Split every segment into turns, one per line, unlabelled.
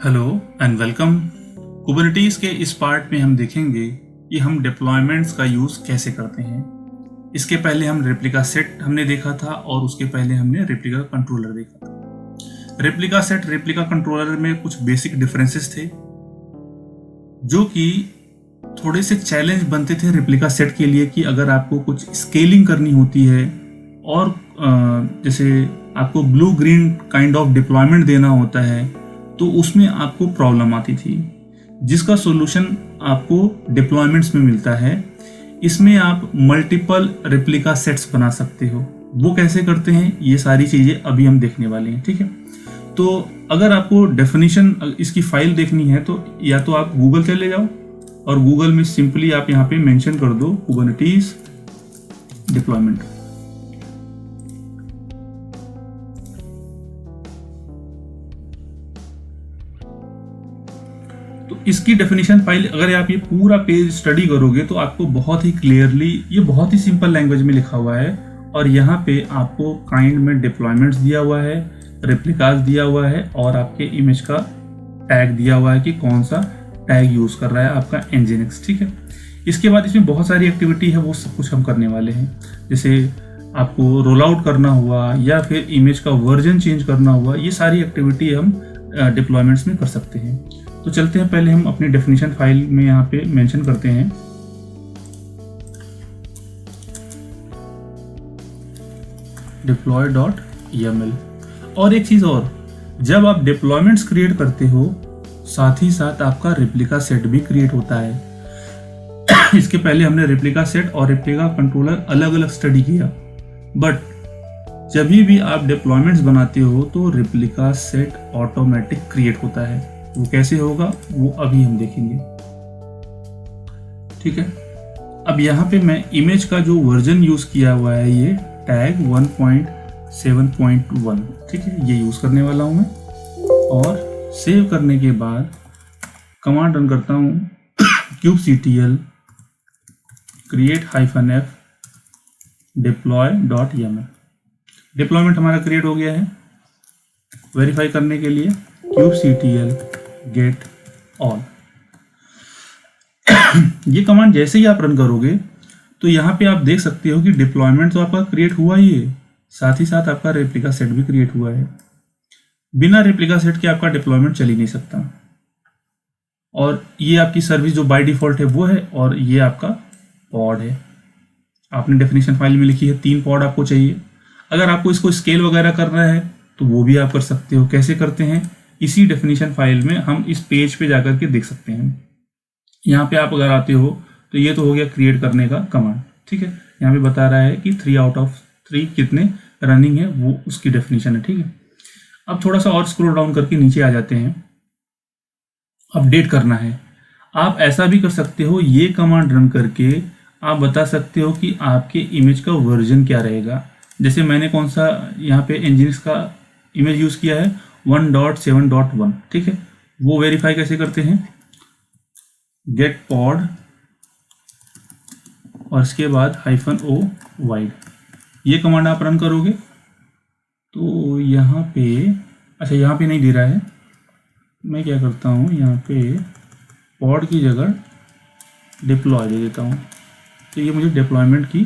Hello and welcome. कुबरनीटीज के इस part में हम देखेंगे कि हम डिप्लॉयमेंट्स का यूज़ कैसे करते हैं। इसके पहले हम रेप्लिका सेट हमने देखा था और उसके पहले हमने रेप्लिका कंट्रोलर देखा था। रेप्लिका सेट रेप्लिका कंट्रोलर में कुछ बेसिक डिफरेंसेस थे जो कि थोड़े से चैलेंज बनते थे रेप्लिका सेट के लिए कि अगर आपको कुछ स्केलिंग करनी होती है और जैसे आपको blue green kind of deployment देना होता है तो उसमें आपको प्रॉब्लम आती थी, जिसका सॉल्यूशन आपको डिप्लॉयमेंट्स में मिलता है। इसमें आप मल्टीपल रेप्लिका सेट्स बना सकते हो। वो कैसे करते हैं ये सारी चीज़ें अभी हम देखने वाले हैं, ठीक है। तो अगर आपको डेफिनेशन इसकी फाइल देखनी है तो या तो आप गूगल चले जाओ और गूगल में सिंपली आप यहाँ पे मेंशन कर दो कुबरनीटीज डिप्लॉयमेंट। तो इसकी डेफिनेशन फाइल अगर आप ये पूरा पेज स्टडी करोगे तो आपको बहुत ही क्लियरली, ये बहुत ही सिंपल लैंग्वेज में लिखा हुआ है और यहाँ पे आपको काइंड में डिप्लॉयमेंट्स दिया हुआ है, रेप्लिकास दिया हुआ है और आपके इमेज का टैग दिया हुआ है कि कौन सा टैग यूज कर रहा है आपका एनजीनिक्स, ठीक है। इसके बाद इसमें बहुत सारी एक्टिविटी है, वो सब कुछ हम करने वाले हैं। जैसे आपको रोल आउट करना हुआ या फिर इमेज का वर्जन चेंज करना हुआ, ये सारी एक्टिविटी हम डिप्लॉयमेंट्स में कर सकते हैं। तो चलते हैं, पहले हम अपनी डेफिनेशन फाइल में यहाँ पे मेंशन करते हैं deploy.yaml। और एक चीज और, जब आप डिप्लॉयमेंट्स क्रिएट करते हो साथ ही साथ आपका रेप्लिका सेट भी क्रिएट होता है। इसके पहले हमने रेप्लिका सेट और रेप्लिका कंट्रोलर अलग अलग स्टडी किया, बट जब भी आप डिप्लॉयमेंट्स बनाते हो तो रेप्लिका सेट ऑटोमेटिक क्रिएट होता है। वो कैसे होगा वो अभी हम देखेंगे, ठीक है। अब यहाँ पे मैं इमेज का जो वर्जन यूज किया हुआ है ये टैग 1.7.1, ठीक है, ये यूज करने वाला हूँ मैं। और सेव करने के बाद कमांड रन करता हूँ kubectl create -f deploy.yaml। Deployment हमारा क्रिएट हो गया है। वेरीफाई करने के लिए kubectl get all। ये कमांड जैसे ही आप रन करोगे तो यहाँ पे आप देख सकते हो कि डिप्लॉयमेंट तो आपका क्रिएट हुआ ही है, साथ ही साथ आपका रेप्लिका सेट भी क्रिएट हुआ है। बिना रेप्लिका सेट के आपका डिप्लॉयमेंट चल ही नहीं सकता। और ये आपकी सर्विस जो बाय डिफॉल्ट है वो है, और ये आपका पॉड है। आपने डेफिनेशन फाइल में लिखी है 3 पॉड आपको चाहिए। अगर आपको इसको स्केल वगैरह करना है तो वो भी आप कर सकते हो। कैसे करते हैं इसी डेफिनेशन फाइल में हम इस पेज पे जाकर के देख सकते हैं। यहाँ पे आप अगर आते हो तो ये तो हो गया क्रिएट करने का कमांड, ठीक है। यहाँ पे बता रहा है कि 3 आउट ऑफ 3 कितने रनिंग है, वो उसकी डेफिनेशन है, ठीक है। अब थोड़ा सा और स्क्रॉल डाउन करके नीचे आ जाते हैं। अपडेट करना है, आप ऐसा भी कर सकते हो, ये कमांड रन करके आप बता सकते हो कि आपके इमेज का वर्जन क्या रहेगा। जैसे मैंने कौन सा यहाँ पे एनजीनिक्स का इमेज यूज किया है 1.7.1, ठीक है। वो वेरीफाई कैसे करते हैं, गेट पॉड और इसके बाद -o वाइड, ये कमांड आप रन करोगे तो यहाँ पे, अच्छा यहाँ पे नहीं दे रहा है, मैं क्या करता हूँ यहाँ पे पॉड की जगह डिप्लॉय दे देता हूँ। तो ये मुझे डिप्लॉयमेंट की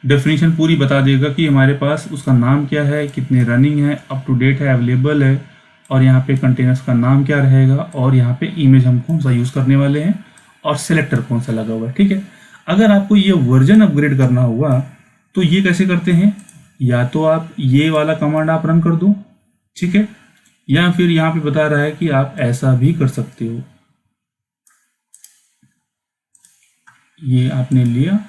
डेफिनेशन पूरी बता देगा कि हमारे पास उसका नाम क्या है, कितने रनिंग है, अप टू डेट है, अवेलेबल है, और यहाँ पे कंटेनर्स का नाम क्या रहेगा, और यहाँ पे इमेज हम कौन सा यूज़ करने वाले हैं, और सिलेक्टर कौन सा लगा हुआ है, ठीक है। अगर आपको ये वर्जन अपग्रेड करना हुआ तो ये कैसे करते हैं, या तो आप ये वाला कमांड आप रन कर दो, ठीक है, या फिर यहाँ पे बता रहा है कि आप ऐसा भी कर सकते हो। ये आपने लिया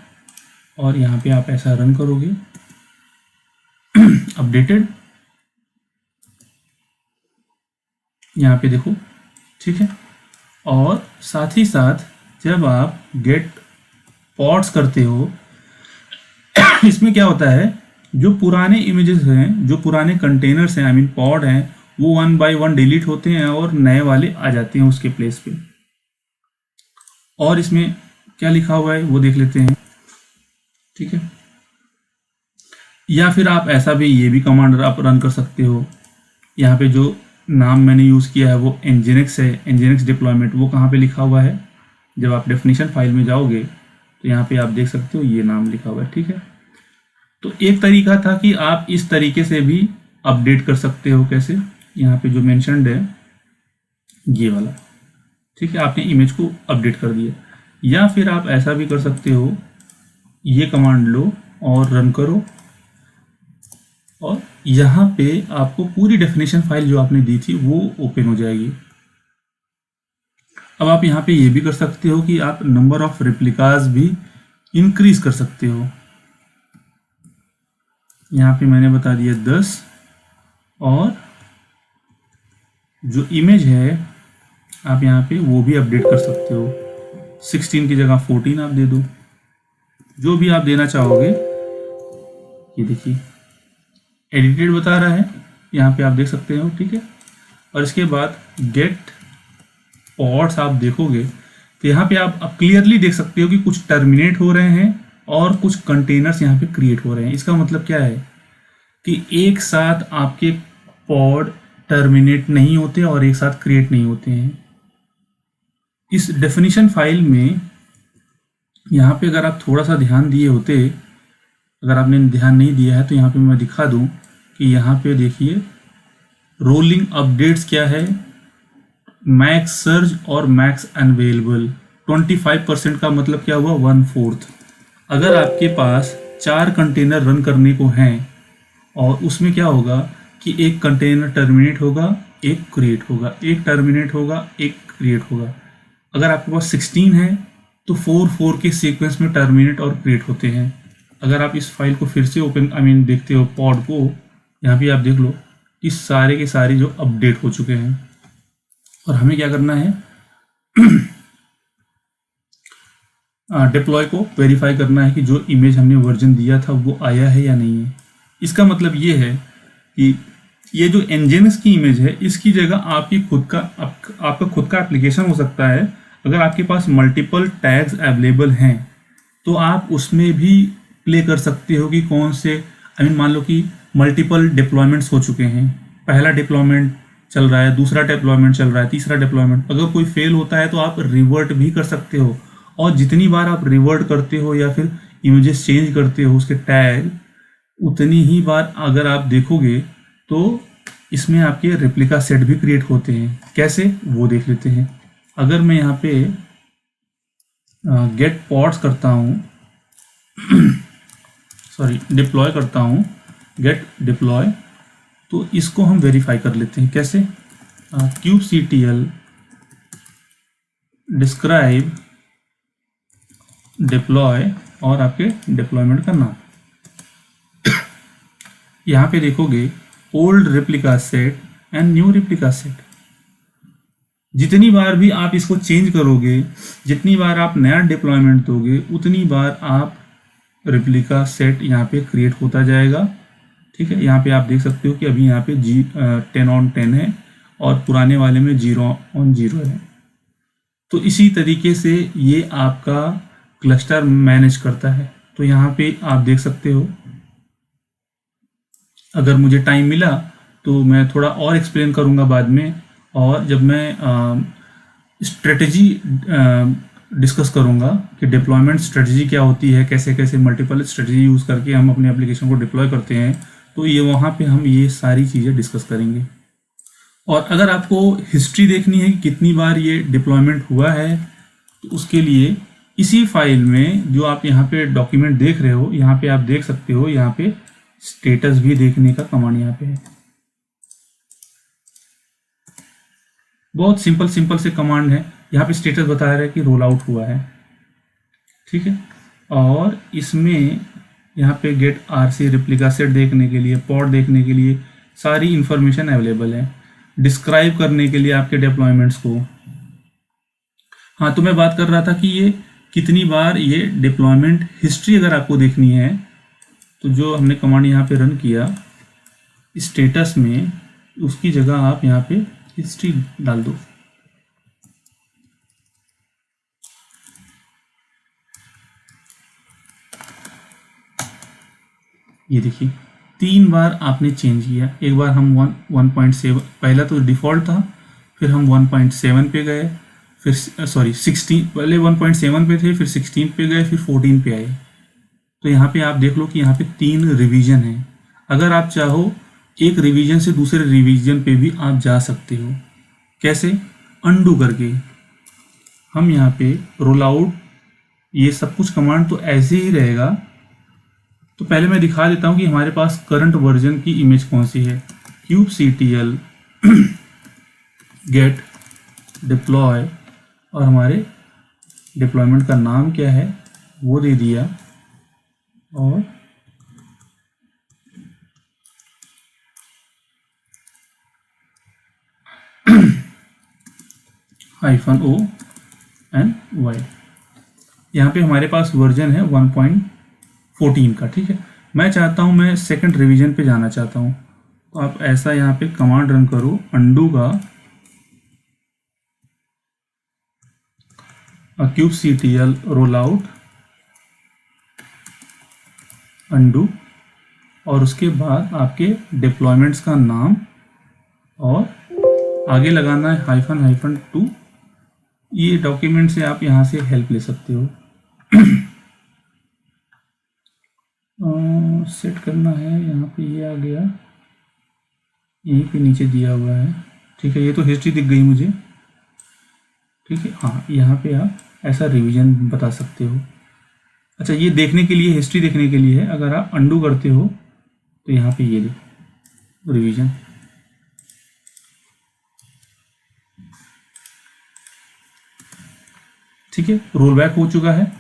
और यहाँ पे आप ऐसा रन करोगे अपडेटेड, यहाँ पे देखो, ठीक है। और साथ ही साथ जब आप गेट पॉड्स करते हो इसमें क्या होता है, जो पुराने इमेजेस हैं, जो पुराने कंटेनर्स हैं, आई मीन पॉड हैं, वो 1 by 1 डिलीट होते हैं और नए वाले आ जाते हैं उसके प्लेस पे। और इसमें क्या लिखा हुआ है वो देख लेते हैं, ठीक है। या फिर आप ऐसा भी, ये भी कमांड आप रन कर सकते हो। यहाँ पे जो नाम मैंने यूज़ किया है वो nginx है, nginx डिप्लॉयमेंट, वो कहाँ पे लिखा हुआ है, जब आप डेफिनेशन फाइल में जाओगे तो यहाँ पे आप देख सकते हो ये नाम लिखा हुआ है। ठीक है, तो एक तरीका था कि आप इस तरीके से भी अपडेट कर सकते हो। कैसे, यहाँ पे जो मेंशन्ड है ये वाला, ठीक है, आपने इमेज को अपडेट कर दिया। या फिर आप ऐसा भी कर सकते हो, ये कमांड लो और रन करो, और यहाँ पे आपको पूरी डेफिनेशन फाइल जो आपने दी थी वो ओपन हो जाएगी। अब आप यहाँ पे ये भी कर सकते हो कि आप नंबर ऑफ रेप्लिकाज भी इंक्रीज कर सकते हो। यहाँ पे मैंने बता दिया 10, और जो इमेज है आप यहाँ पे वो भी अपडेट कर सकते हो। 16 की जगह 14 आप दे दो, जो भी आप देना चाहोगे। ये देखिए एडिटेड बता रहा है, यहाँ पे आप देख सकते हो। ठीक है, और इसके बाद गेट पॉड्स आप देखोगे तो यहाँ पे आप क्लियरली देख सकते हो कि कुछ टर्मिनेट हो रहे हैं और कुछ कंटेनर्स यहाँ पे क्रिएट हो रहे हैं। इसका मतलब क्या है कि एक साथ आपके पॉड टर्मिनेट नहीं होते और एक साथ क्रिएट नहीं होते हैं। इस डेफिनेशन फाइल में यहाँ पे अगर आप थोड़ा सा ध्यान दिए होते, अगर आपने ध्यान नहीं दिया है तो यहाँ पे मैं दिखा दूँ कि यहाँ पे देखिए रोलिंग अपडेट्स क्या है, मैक्स सर्ज और मैक्स अनवेलेबल। 25% का मतलब क्या हुआ, 1/4। अगर आपके पास 4 कंटेनर रन करने को हैं और उसमें क्या होगा कि एक कंटेनर टर्मिनेट होगा, एक क्रिएट होगा, एक टर्मिनेट होगा, एक क्रिएट होगा। अगर आपके पास 16 है तो 4 के सीक्वेंस में टर्मिनेट और क्रिएट होते हैं। अगर आप इस फाइल को फिर से ओपन देखते हो पॉड को, यहाँ भी आप देख लो कि सारे के सारे जो अपडेट हो चुके हैं। और हमें क्या करना है, डिप्लॉय को वेरीफाई करना है कि जो इमेज हमने वर्जन दिया था वो आया है या नहीं है। इसका मतलब ये है कि ये जो nginx की इमेज है इसकी जगह आपकी खुद का आपका खुद का एप्लीकेशन हो सकता है। अगर आपके पास मल्टीपल टैग्स अवेलेबल हैं तो आप उसमें भी प्ले कर सकते हो कि कौन से, मान लो कि मल्टीपल डिप्लॉयमेंट्स हो चुके हैं, पहला डिप्लॉयमेंट चल रहा है, दूसरा डिप्लॉयमेंट चल रहा है, तीसरा डिप्लॉयमेंट, अगर कोई फेल होता है तो आप रिवर्ट भी कर सकते हो। और जितनी बार आप रिवर्ट करते हो या फिर इमेजेस चेंज करते हो उसके टैग, उतनी ही बार अगर आप देखोगे तो इसमें आपके रेप्लिका सेट भी क्रिएट होते हैं। कैसे, वो देख लेते हैं। अगर मैं यहाँ पे गेट पॉड्स करता हूँ सॉरी डिप्लॉय करता हूँ, गेट डिप्लॉय, तो इसको हम वेरीफाई कर लेते हैं। कैसे, kubectl डिस्क्राइब डिप्लॉय और आपके डिप्लॉयमेंट का नाम। यहाँ पे देखोगे old replica set and new replica set. जितनी बार भी आप इसको चेंज करोगे, जितनी बार आप नया डिप्लॉयमेंट दोगे, उतनी बार आप रेप्लिका सेट यहाँ पे क्रिएट होता जाएगा। ठीक है, यहाँ पे आप देख सकते हो कि अभी यहाँ पे 10/10 है और पुराने वाले में 0/0 है। तो इसी तरीके से ये आपका क्लस्टर मैनेज करता है। तो यहाँ पे आप देख सकते हो, अगर मुझे टाइम मिला तो मैं थोड़ा और एक्सप्लेन करूँगा बाद में, और जब मैं स्ट्रेटजी डिस्कस करूँगा कि डिप्लॉयमेंट स्ट्रेटजी क्या होती है, कैसे कैसे मल्टीपल स्ट्रेटजी यूज़ करके हम अपने एप्लीकेशन को डिप्लॉय करते हैं, तो ये वहाँ पे हम ये सारी चीज़ें डिस्कस करेंगे। और अगर आपको हिस्ट्री देखनी है कि कितनी बार ये डिप्लॉयमेंट हुआ है, तो उसके लिए इसी फाइल में जो आप यहाँ पे डॉक्यूमेंट देख रहे हो, यहाँ पे आप देख सकते हो, यहाँ पे स्टेटस भी देखने का कमांड यहाँ पे है। बहुत सिंपल से कमांड है। यहाँ पे स्टेटस बता रहा है कि रोल आउट हुआ है। ठीक है, और इसमें यहाँ पे गेट आरसी रेप्लिका सेट देखने के लिए, पॉड देखने के लिए सारी इंफॉर्मेशन अवेलेबल है, डिस्क्राइब करने के लिए आपके डिप्लॉयमेंट्स को। हाँ, तो मैं बात कर रहा था कि ये कितनी बार ये डिप्लॉयमेंट हिस्ट्री अगर आपको देखनी है तो जो हमने कमांड यहाँ पे रन किया स्टेटस में, उसकी जगह आप यहाँ पे हिस्ट्री डाल दो। ये देखिए 3 बार आपने चेंज किया। एक बार हम 1.7, पहला तो डिफ़ॉल्ट था, फिर हम 1.7 पे गए, फिर 16, पहले 1.7 पे थे, फिर 16 पे गए, फिर 14 पे आए। तो यहाँ पे आप देख लो कि यहाँ पे 3 रिवीजन है। अगर आप चाहो एक रिवीजन से दूसरे रिवीजन पे भी आप जा सकते हो। कैसे? अंडू करके। हम यहाँ पे रोल आउट, ये सब कुछ कमांड तो ऐसे ही रहेगा। तो पहले मैं दिखा देता हूँ कि हमारे पास करंट वर्जन की इमेज कौन सी है। kubectl get deploy, और हमारे डिप्लॉयमेंट का नाम क्या है वो दे दिया, और -o and y। यहाँ पे हमारे पास वर्जन है 1.14 का। ठीक है, मैं चाहता हूँ, मैं सेकंड रिवीजन पे जाना चाहता हूँ, तो आप ऐसा यहाँ पे कमांड रन करो, अंडू का kubectl रोल आउट अंडू, और उसके बाद आपके डिप्लॉयमेंट्स का नाम, और आगे लगाना है -2। ये डॉक्यूमेंट से आप यहाँ से हेल्प ले सकते हो। सेट करना है, यहाँ पे ये आ गया, यहीं पे नीचे दिया हुआ है। ठीक है, ये तो हिस्ट्री दिख गई मुझे। ठीक है, हाँ, यहाँ पे आप ऐसा रिवीजन बता सकते हो। अच्छा, ये देखने के लिए, हिस्ट्री देखने के लिए है। अगर आप अंडू करते हो तो यहाँ पे ये देखो रिवीजन। ठीक है, रोल बैक हो चुका है।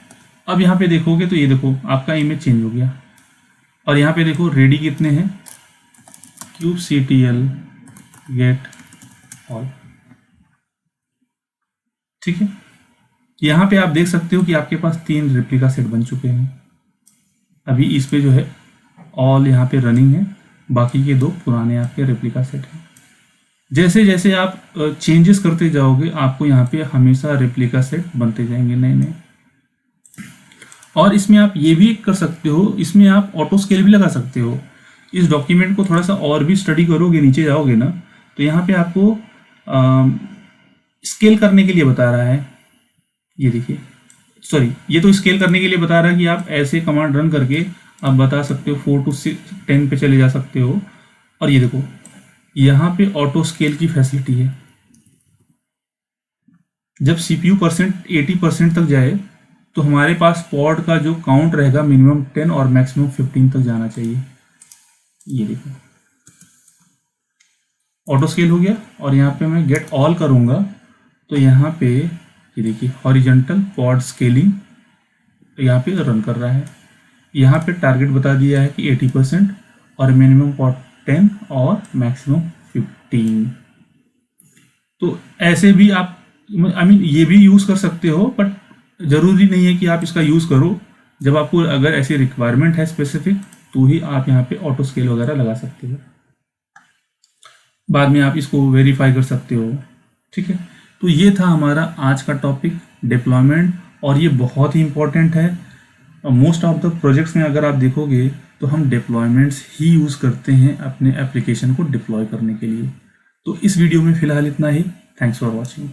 अब यहाँ पे देखोगे तो ये देखो आपका इमेज चेंज हो गया, और यहाँ पे देखो रेडी कितने हैं, kubectl get all। ठीक है, यहाँ पे आप देख सकते हो कि आपके पास 3 रेप्लिका सेट बन चुके हैं। अभी इस पे जो है ऑल यहाँ पे रनिंग है, बाकी के 2 पुराने आपके रेप्लिका सेट हैं। जैसे जैसे आप चेंजेस करते जाओगे, आपको यहाँ पे हमेशा रेप्लिका सेट बनते जाएंगे नए नए। और इसमें आप ये भी कर सकते हो, इसमें आप ऑटो स्केल भी लगा सकते हो। इस डॉक्यूमेंट को थोड़ा सा और भी स्टडी करोगे, नीचे जाओगे ना, तो यहाँ पे आपको स्केल करने के लिए बता रहा है। ये देखिए, सॉरी, ये तो स्केल करने के लिए बता रहा है कि आप ऐसे कमांड रन करके आप बता सकते हो 4 to 10 पे चले जा सकते हो। और ये देखो यहाँ पे ऑटो स्केल की फैसिलिटी है। जब CPU % 80% तक जाए तो हमारे पास पॉड का जो काउंट रहेगा मिनिमम 10 और मैक्सिमम 15 तक जाना चाहिए। ये देखो ऑटो स्केल हो गया। और यहाँ पे मैं गेट ऑल करूँगा तो यहाँ पे ये देखिए हॉरिजॉन्टल पॉड स्केलिंग यहाँ पे रन कर रहा है। यहाँ पे टारगेट बता दिया है कि 80% और मिनिमम पॉड 10 और मैक्सिमम 15। तो ऐसे भी आप ये भी यूज़ कर सकते हो, बट ज़रूरी नहीं है कि आप इसका यूज़ करो। जब आपको अगर ऐसी रिक्वायरमेंट है स्पेसिफिक, तो ही आप यहाँ पे ऑटो स्केल वगैरह लगा सकते हो। बाद में आप इसको वेरीफाई कर सकते हो। ठीक है, तो ये था हमारा आज का टॉपिक डिप्लॉयमेंट, और ये बहुत ही इंपॉर्टेंट है। मोस्ट ऑफ द प्रोजेक्ट्स में अगर आप देखोगे तो हम डिप्लॉयमेंट्स ही यूज़ करते हैं अपने एप्लीकेशन को डिप्लॉय करने के लिए। तो इस वीडियो में फ़िलहाल इतना ही। Thanks for watching.